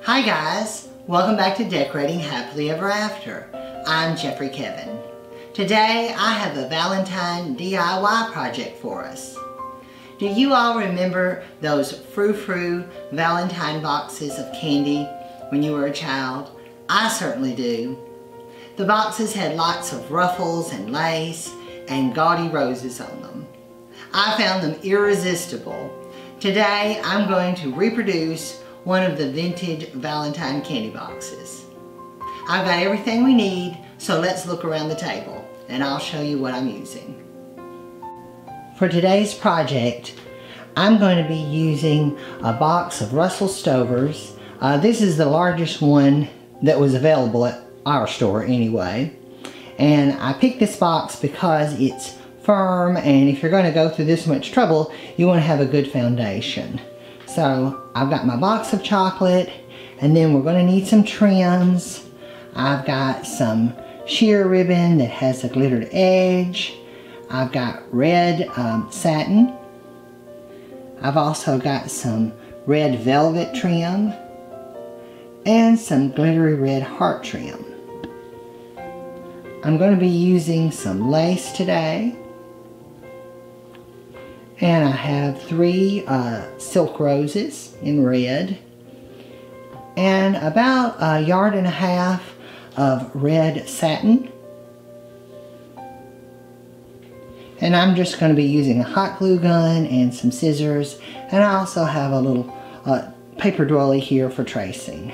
Hi guys, welcome back to Decorating Happily Ever After. I'm Jeffrey Kevin. Today I have a Valentine DIY project for us. Do you all remember those frou-frou Valentine boxes of candy when you were a child? I certainly do. The boxes had lots of ruffles and lace and gaudy roses on them. I found them irresistible. Today I'm going to reproduce one of the vintage Valentine candy boxes. I've got everything we need, so let's look around the table and I'll show you what I'm using. For today's project, I'm going to be using a box of Russell Stovers. This is the largest one that was available at our store anyway. And I picked this box because it's firm, and if you're going to go through this much trouble, you want to have a good foundation. So I've got my box of chocolate, and then we're going to need some trims. I've got some sheer ribbon that has a glittered edge. I've got red satin. I've also got some red velvet trim and some glittery red heart trim. I'm going to be using some lace today. And I have 3 silk roses in red and about 1.5 yards of red satin. And I'm just going to be using a hot glue gun and some scissors, and I also have a little paper doily here for tracing.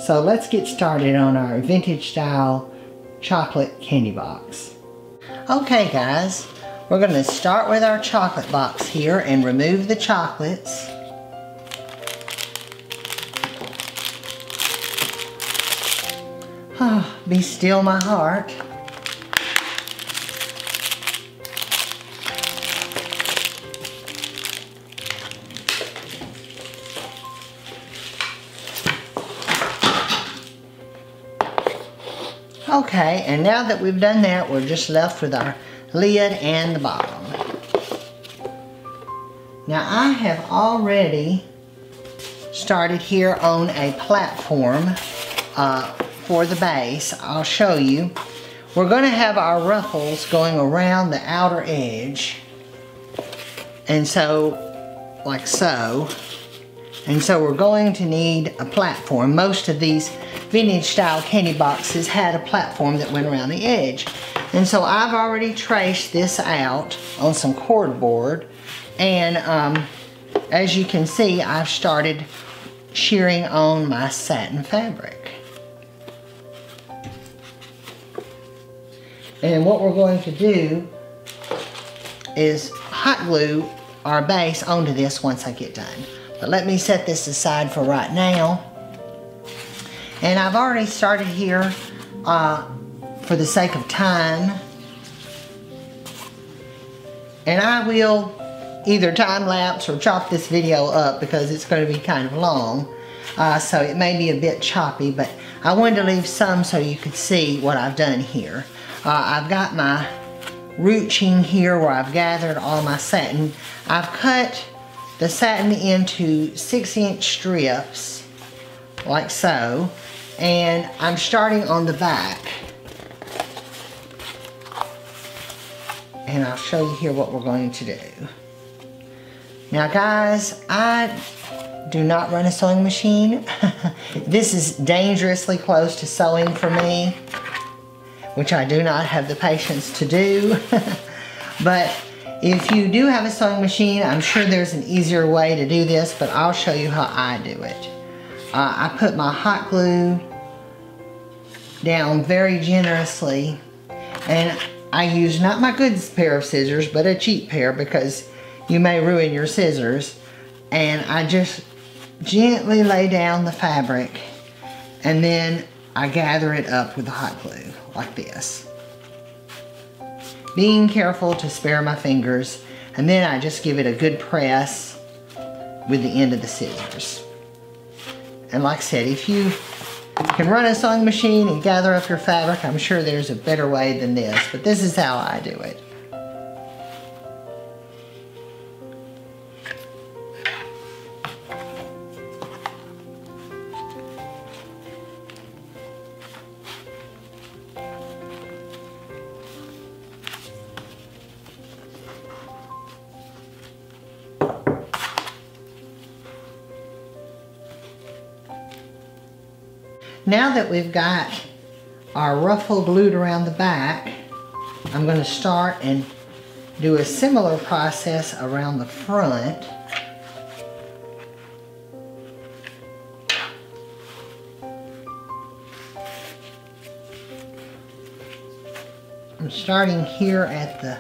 So let's get started on our vintage style chocolate candy box. Okay guys, we're going to start with our chocolate box here and remove the chocolates. Oh, be still my heart. Okay, and now that we've done that, we're just left with our lid and the bottom. Now I have already started here on a platform for the base. I'll show you. We're going to have our ruffles going around the outer edge, and so like so. And so we're going to need a platform. Most of these vintage style candy boxes had a platform that went around the edge. And so I've already traced this out on some cardboard, and as you can see, I've started shearing on my satin fabric. And what we're going to do is hot glue our base onto this once I get done. But let me set this aside for right now. And I've already started here for the sake of time. And I will either time lapse or chop this video up because it's going to be kind of long. So it may be a bit choppy, but I wanted to leave some so you could see what I've done here. I've got my ruching here where I've gathered all my satin. I've cut the satin into 6-inch strips, like so. And I'm starting on the back. And I'll show you here what we're going to do. Now guys, I do not run a sewing machine. This is dangerously close to sewing for me, which I do not have the patience to do. But if you do have a sewing machine, I'm sure there's an easier way to do this, but I'll show you how I do it. I put my hot glue down very generously, and I use not my good pair of scissors, but a cheap pair because you may ruin your scissors. And I just gently lay down the fabric, and then I gather it up with the hot glue like this, being careful to spare my fingers, and then I just give it a good press with the end of the scissors. And like I said, if you can run a sewing machine and gather up your fabric, I'm sure there's a better way than this, but this is how I do it. Now that we've got our ruffle glued around the back, I'm going to start and do a similar process around the front. I'm starting here at the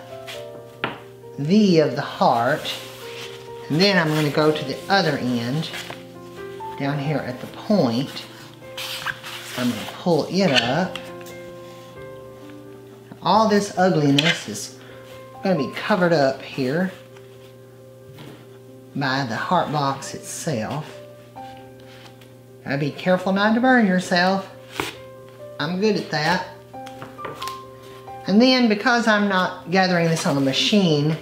V of the heart, and then I'm going to go to the other end, down here at the point. I'm going to pull it up. All this ugliness is going to be covered up here by the heart box itself. Gotta be careful not to burn yourself. I'm good at that. And then, because I'm not gathering this on a machine,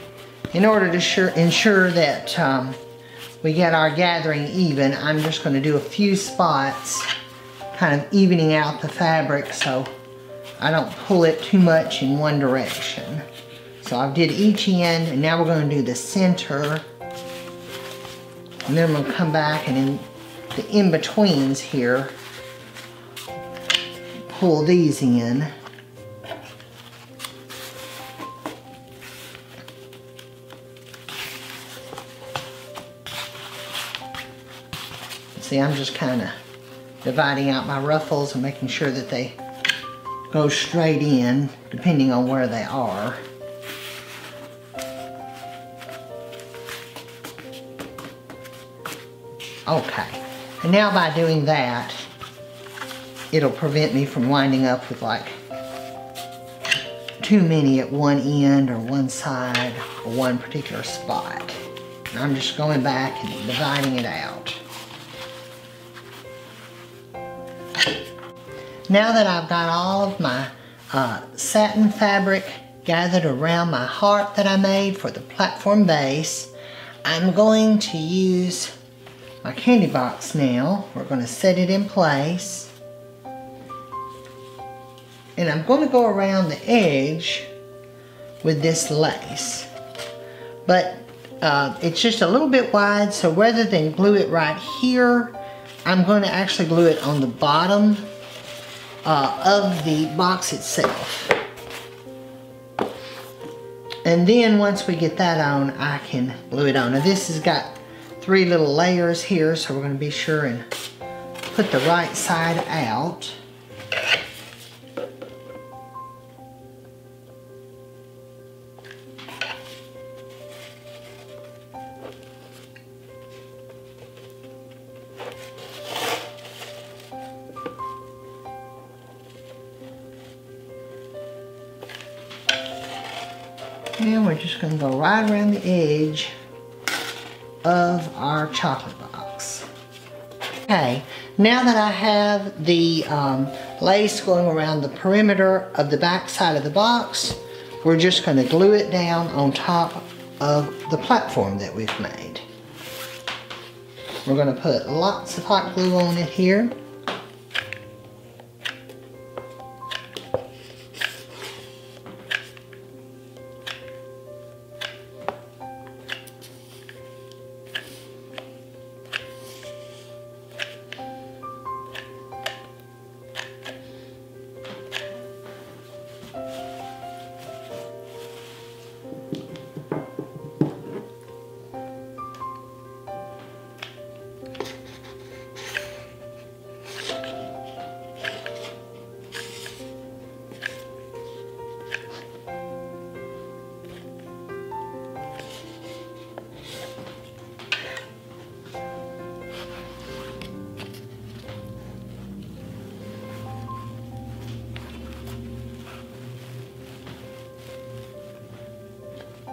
in order to ensure that we get our gathering even, I'm just going to do a few spots, kind of evening out the fabric so I don't pull it too much in one direction. So I did each end, and now we're going to do the center. And then I'm going to come back and in the in-betweens here, pull these in. See, I'm just kind of dividing out my ruffles and making sure that they go straight in, depending on where they are. Okay, and now by doing that, it'll prevent me from winding up with like too many at one end or one side or one particular spot. And I'm just going back and dividing it out. Now that I've got all of my satin fabric gathered around my heart that I made for the platform base, I'm going to use my candy box now. We're going to set it in place. And I'm going to go around the edge with this lace. But it's just a little bit wide, so rather than glue it right here, I'm going to actually glue it on the bottom of the box itself. And then once we get that on, I can glue it on. Now this has got 3 little layers here, so we're going to be sure and put the right side out. And we're just going to go right around the edge of our chocolate box. Okay, now that I have the lace going around the perimeter of the back side of the box, we're just going to glue it down on top of the platform that we've made. We're going to put lots of hot glue on it here.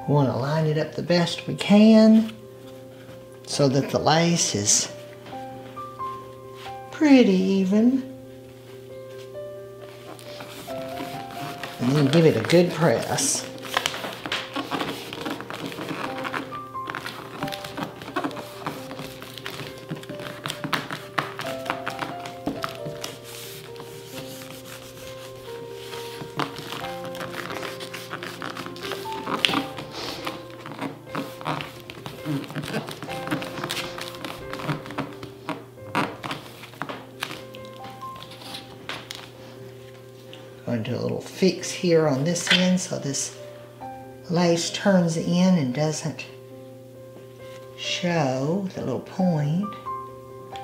We want to line it up the best we can so that the lace is pretty even. And then give it a good press. do a little fix here on this end so this lace turns in and doesn't show the little point.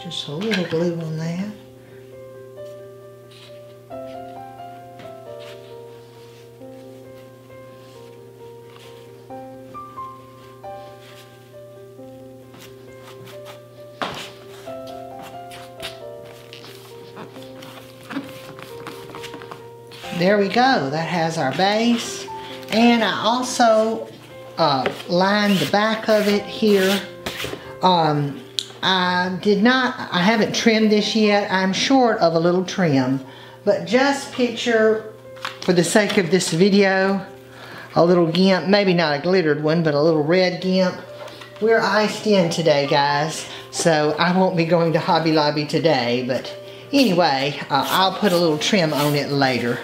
Just a little glue on that. There we go, that has our base. And I also lined the back of it here. I haven't trimmed this yet. I'm short of a little trim. But just picture, for the sake of this video, a little gimp, maybe not a glittered one, but a little red gimp. We're iced in today, guys, so I won't be going to Hobby Lobby today, but anyway, I'll put a little trim on it later.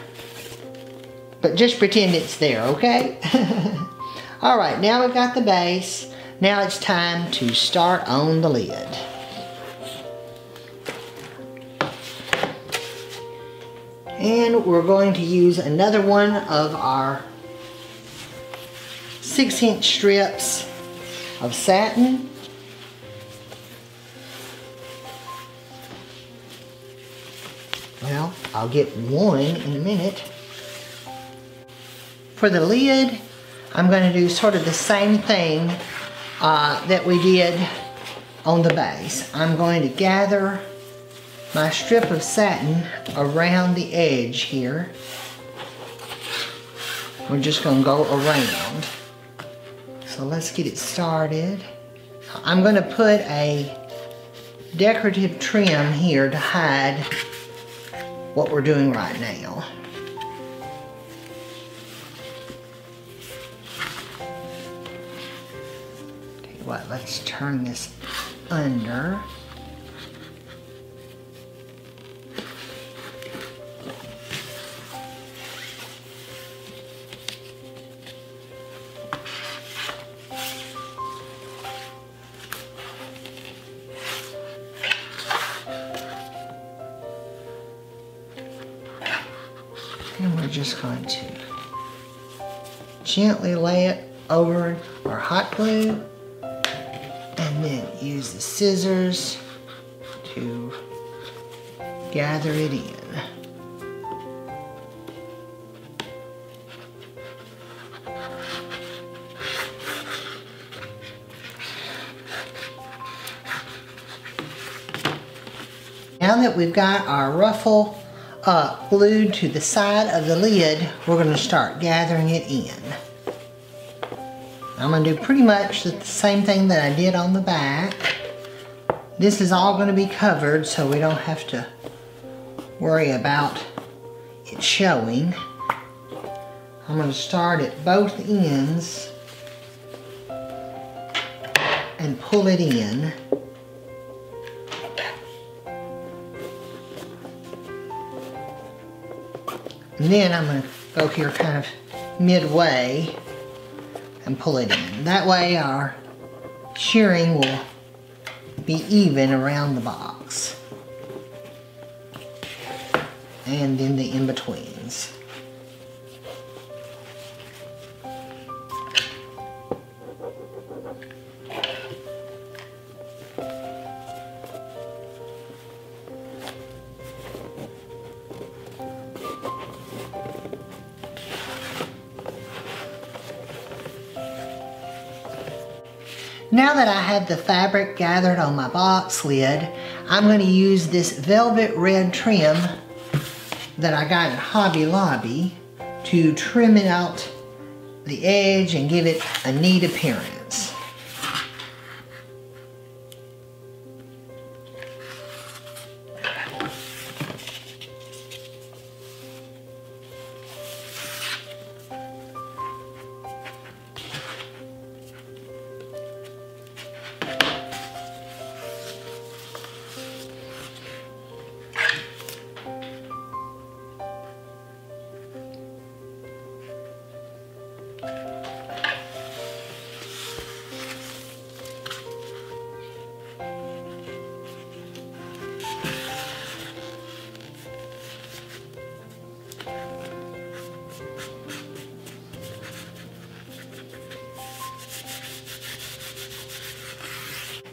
But just pretend it's there, okay? Alright, now we've got the base. Now it's time to start on the lid. And we're going to use another one of our 6-inch strips of satin. Well, I'll get one in a minute. For the lid, I'm going to do sort of the same thing that we did on the base. I'm going to gather my strip of satin around the edge here. We're just going to go around. So let's get it started. I'm going to put a decorative trim here to hide what we're doing right now. What, let's turn this under. And we're just going to gently lay it over our hot glue. And then use the scissors to gather it in. Now that we've got our ruffle glued to the side of the lid, we're going to start gathering it in. I'm going to do pretty much the same thing that I did on the back. This is all going to be covered so we don't have to worry about it showing. I'm going to start at both ends and pull it in. And then I'm going to go here kind of midway and pull it in. That way our shearing will be even around the box. And then the in-betweens. Now that I have the fabric gathered on my box lid, I'm going to use this velvet red trim that I got at Hobby Lobby to trim it out the edge and give it a neat appearance.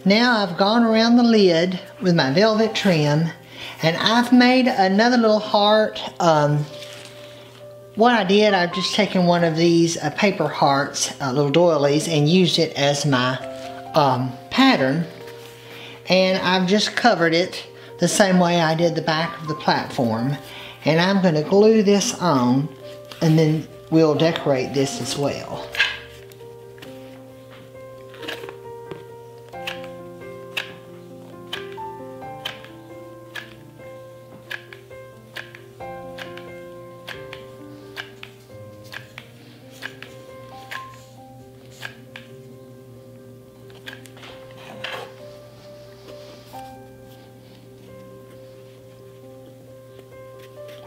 Now I've gone around the lid with my velvet trim, and I've made another little heart. What I did, I've just taken one of these paper hearts, little doilies, and used it as my pattern. And I've just covered it the same way I did the back of the platform. And I'm going to glue this on, and then we'll decorate this as well.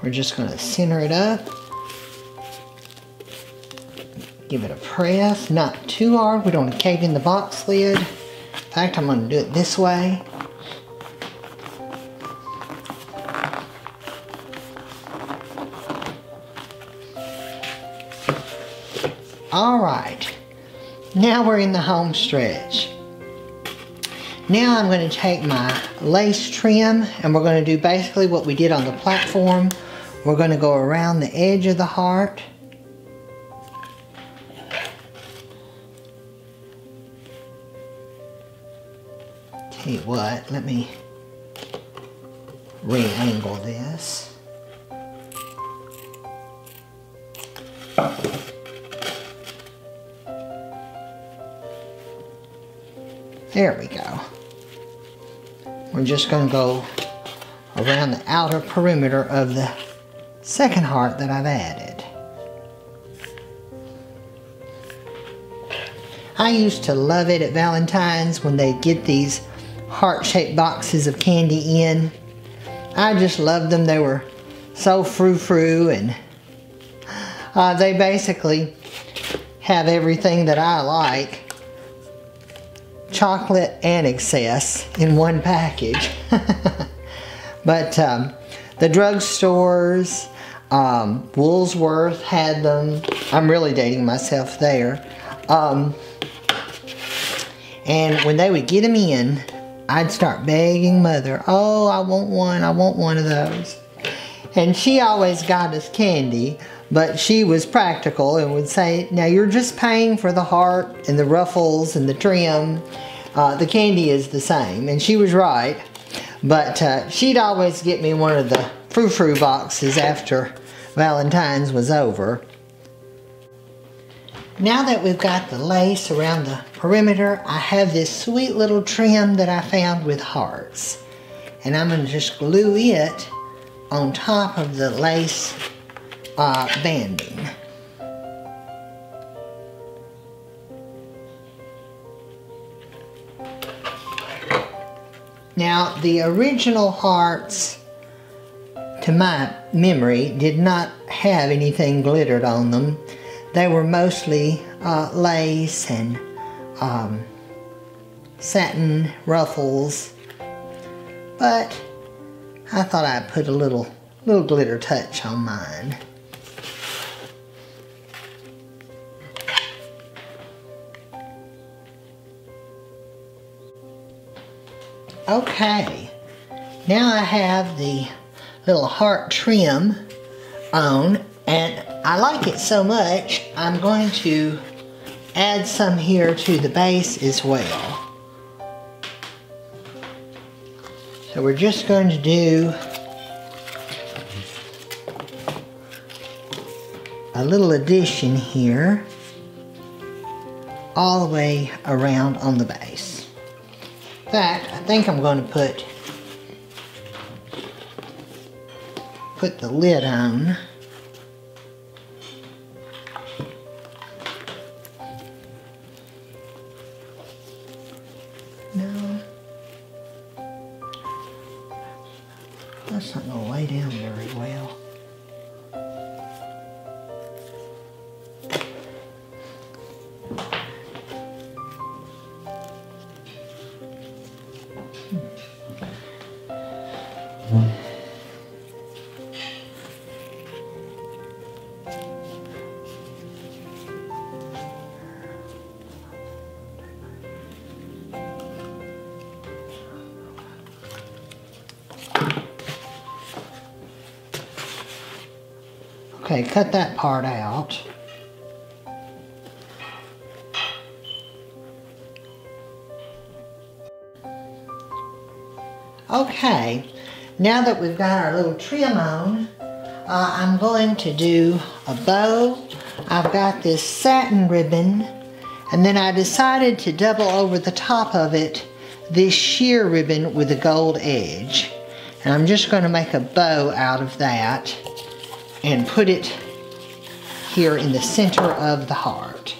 We're just going to center it up. Give it a press, not too hard. We don't want to cave in the box lid. In fact, I'm going to do it this way. Alright, now we're in the home stretch. Now I'm going to take my lace trim, and we're going to do basically what we did on the platform. We're going to go around the edge of the heart. Tell you what, let me re-angle this. There we go. We're just going to go around the outer perimeter of the second heart that I've added. I used to love it at Valentine's when they get these heart-shaped boxes of candy in. I just loved them. They were so frou-frou, and they basically have everything that I like. Chocolate and excess in one package. But the drugstores, Woolworth had them. I'm really dating myself there. And when they would get them in, I'd start begging Mother, oh, I want one of those. And she always got us candy, but she was practical and would say, now you're just paying for the heart and the ruffles and the trim. The candy is the same. And she was right. But she'd always get me one of the frou-frou boxes after Valentine's was over. Now that we've got the lace around the perimeter, I have this sweet little trim that I found with hearts. And I'm going to just glue it on top of the lace banding. Now, the original hearts, to my memory, did not have anything glittered on them. They were mostly lace and satin ruffles, but I thought I'd put a little glitter touch on mine. Okay, now I have the little heart trim on, and I like it so much, I'm going to add some here to the base as well. So we're just going to do a little addition here all the way around on the base. In fact, I think I'm going to put the lid on. No, that's not going to lay down very well. Okay, cut that part out. Okay, now that we've got our little trim on, I'm going to do a bow. I've got this satin ribbon, and then I decided to double over the top of it this sheer ribbon with a gold edge. And I'm just going to make a bow out of that and put it here in the center of the heart.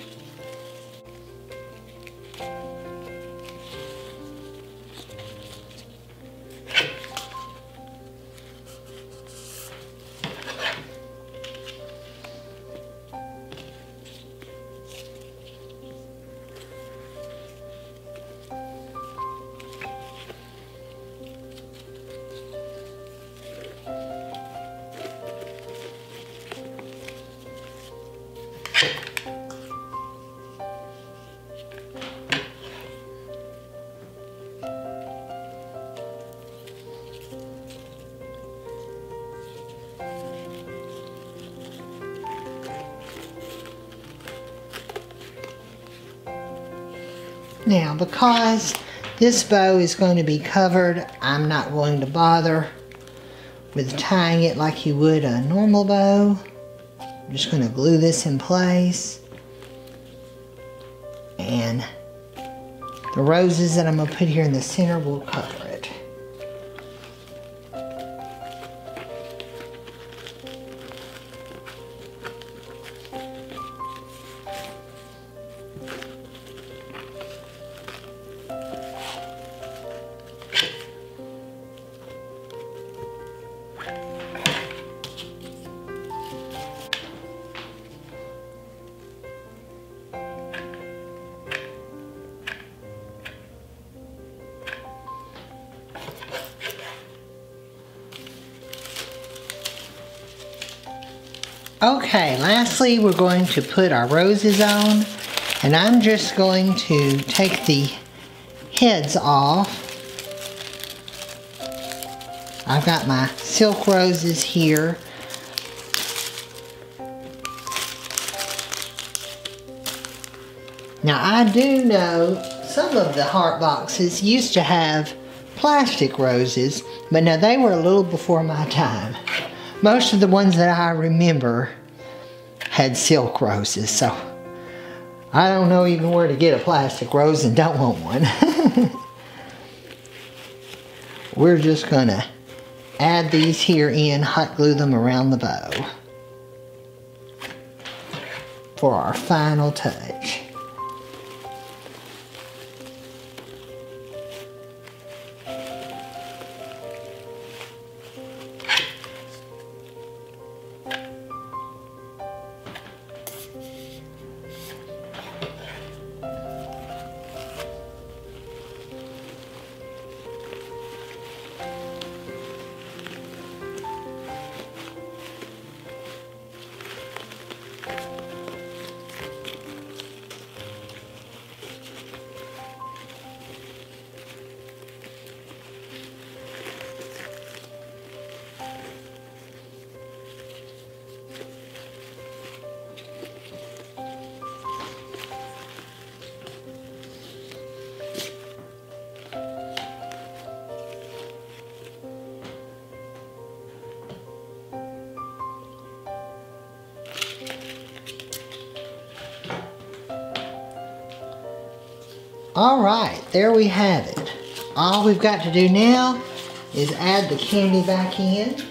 Now, because this bow is going to be covered, I'm not going to bother with tying it like you would a normal bow. I'm just going to glue this in place. And the roses that I'm going to put here in the center will cover it. Okay, lastly we're going to put our roses on, and I'm just going to take the heads off. I've got my silk roses here. Now I do know some of the heart boxes used to have plastic roses, but now they were a little before my time. Most of the ones that I remember had silk roses, so I don't know even where to get a plastic rose and don't want one. We're just gonna add these here in, hot glue them around the bow for our final touch. Alright, there we have it. All we've got to do now is add the candy back in.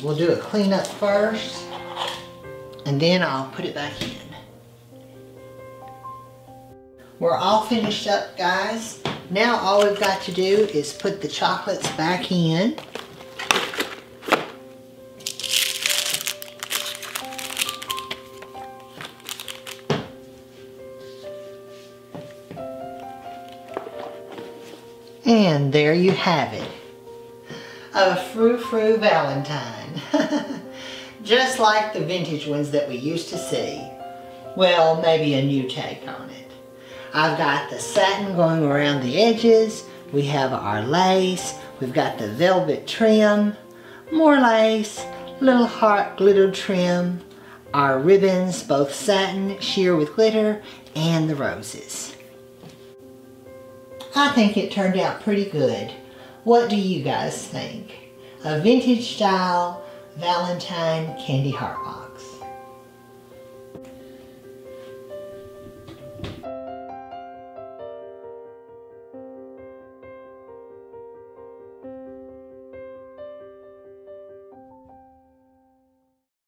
We'll do a cleanup first, and then I'll put it back in. We're all finished up, guys. Now all we've got to do is put the chocolates back in. And there you have it. A frou-frou Valentine. Just like the vintage ones that we used to see. Well, maybe a new take on it. I've got the satin going around the edges. We have our lace. We've got the velvet trim. More lace. little heart glitter trim, our ribbons, both satin, sheer with glitter, and the roses. I think it turned out pretty good. What do you guys think? A vintage style Valentine candy heart box.